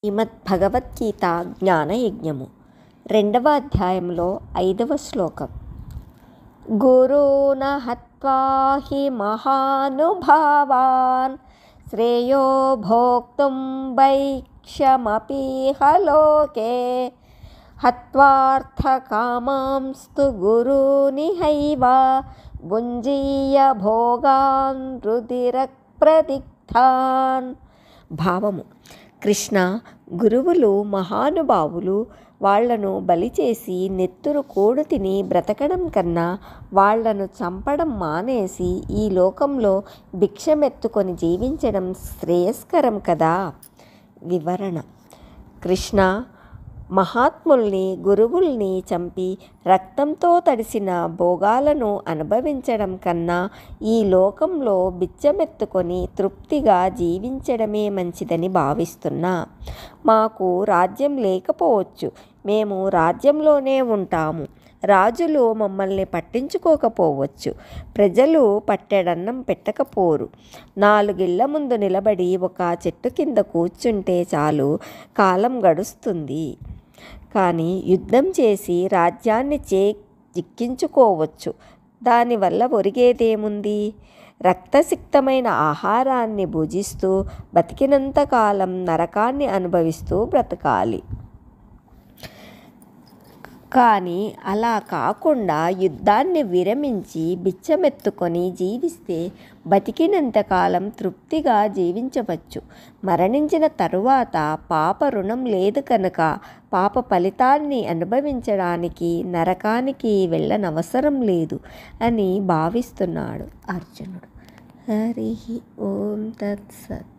శ్రీమద్భగవద్గీత జ్ఞానయజ్ఞము 2వ అధ్యాయంలో 5వ శ్లోకం. గురూన్ హత్వా హి మహానుభావాన్ శ్రేయో భోక్తుం భైక్షమపీహ లోకే హత్వార్థకామాంస్తు గురూనిహైవ భుంజీయ భోగాన్ రుధిరప్రదిగ్ధాన్. భావము: కృష్ణ, గురువులు మహానుభావులు. వాళ్లను బలి చేసి నెత్తురు కూడు తిని బ్రతకడం కన్నా వాళ్లను చంపడం మానేసి ఈ లోకంలో భిక్షమెత్తుకొని జీవించడం శ్రేయస్కరం కదా. వివరణ: కృష్ణ, మహాత్ముల్ని, గురువుల్ని చంపి రక్తంతో తడిసిన భోగాలను అనుభవించడం కన్నా ఈ లోకంలో బిచ్చమెత్తుకొని తృప్తిగా జీవించడమే మంచిదని భావిస్తున్నా. మాకు రాజ్యం లేకపోవచ్చు, మేము రాజ్యంలోనే ఉంటాము. రాజులు మమ్మల్ని పట్టించుకోకపోవచ్చు, ప్రజలు పట్టెడన్నం పెట్టకపోరు. 4 ఇళ్ల ముందు నిలబడి ఒక చెట్టు కింద కూర్చుంటే చాలు, కాలం గడుస్తుంది. కానీ యుద్ధం చేసి రాజ్యాన్ని చిక్కించుకోవచ్చు. దానివల్ల ఒరిగేదేముంది? రక్తసిక్తమైన ఆహారాన్ని భుజిస్తూ బతికినంతకాలం నరకాన్ని అనుభవిస్తూ బ్రతకాలి. కానీ అలా కాకుండా యుద్ధాన్ని విరమించి బిచ్చమెత్తుకొని జీవిస్తే బతికినంతకాలం తృప్తిగా జీవించవచ్చు. మరణించిన తరువాత పాప రుణం లేదు కనుక పాప ఫలితాన్ని అనుభవించడానికి నరకానికి వెళ్ళనవసరం లేదు అని భావిస్తున్నాడు అర్జునుడు. హరి ఓం తత్సత్.